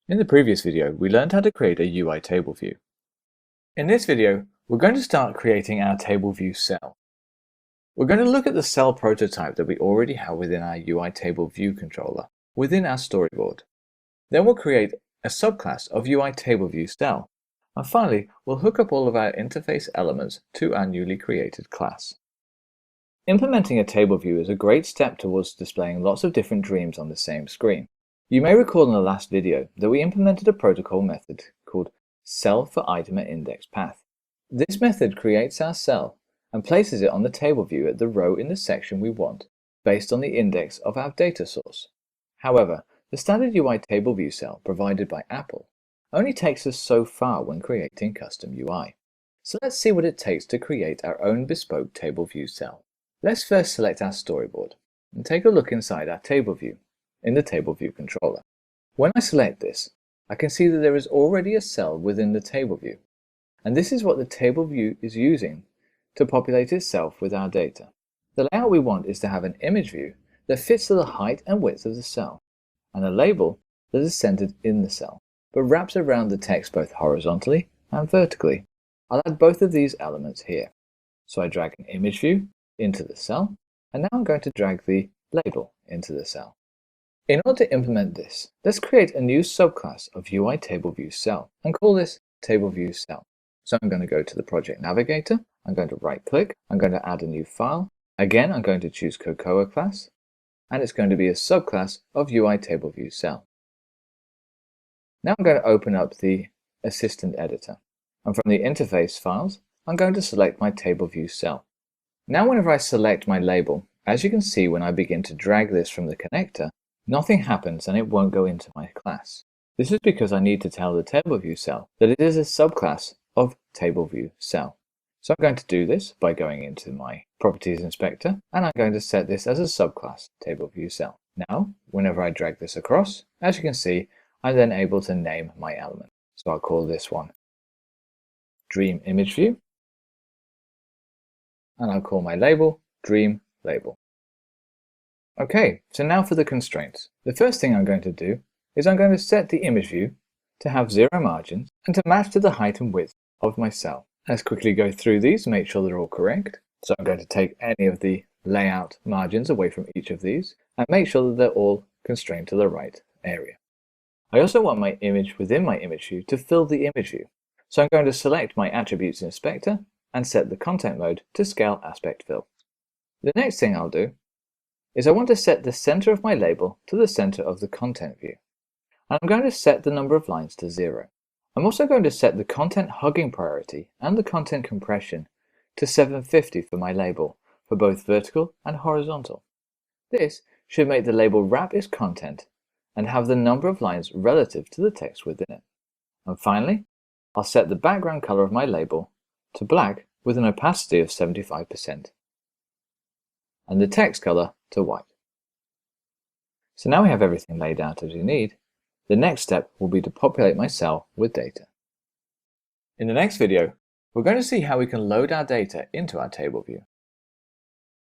In the previous video, we learned how to create a UI table view. In this video, we're going to start creating our Tableview cell. We're going to look at the cell prototype that we already have within our UI table view controller within our storyboard. Then we'll create a subclass of UI Tableview cell. And finally, we'll hook up all of our interface elements to our newly created class. Implementing a table view is a great step towards displaying lots of different dreams on the same screen. You may recall in the last video that we implemented a protocol method called cell for item at index path. This method creates our cell and places it on the table view at the row in the section we want, based on the index of our data source. However, the standard UI table view cell provided by Apple only takes us so far when creating custom UI. So let's see what it takes to create our own bespoke table view cell. Let's first select our storyboard and take a look inside our table view in the table view controller. When I select this, I can see that there is already a cell within the table view, and this is what the table view is using to populate itself with our data. The layout we want is to have an image view that fits to the height and width of the cell, and a label that is centered in the cell, but wraps around the text both horizontally and vertically. I'll add both of these elements here. So I drag an image view into the cell, and now I'm going to drag the label into the cell. In order to implement this, let's create a new subclass of UI Tableview cell and call this Tableview cell. So I'm going to go to the project navigator, I'm going to right click, I'm going to add a new file. Again, I'm going to choose Cocoa class, and it's going to be a subclass of UI Tableview cell. Now I'm going to open up the assistant editor, and from the interface files, I'm going to select my Tableview cell. Now whenever I select my label, as you can see when I begin to drag this from the connector, nothing happens and it won't go into my class. This is because I need to tell the Tableview cell that it is a subclass of Tableview cell. So I'm going to do this by going into my Properties Inspector, and I'm going to set this as a subclass Tableview cell. Now, whenever I drag this across, as you can see, I'm then able to name my element. So I'll call this one Dream Image View, and I'll call my label Dream Label. Okay, so now for the constraints. The first thing I'm going to do is I'm going to set the image view to have 0 margins and to match to the height and width of my cell. Let's quickly go through these and make sure they're all correct. So I'm going to take any of the layout margins away from each of these and make sure that they're all constrained to the right area. I also want my image within my image view to fill the image view. So I'm going to select my Attributes Inspector and set the content mode to Scale Aspect Fill. The next thing I'll do is I want to set the center of my label to the center of the content view. And I'm going to set the number of lines to 0. I'm also going to set the content hugging priority and the content compression to 750 for my label for both vertical and horizontal. This should make the label wrap its content and have the number of lines relative to the text within it. And finally, I'll set the background color of my label to black with an opacity of 75%. And the text color to white. So now we have everything laid out as we need. The next step will be to populate my cell with data. In the next video, we're going to see how we can load our data into our table view.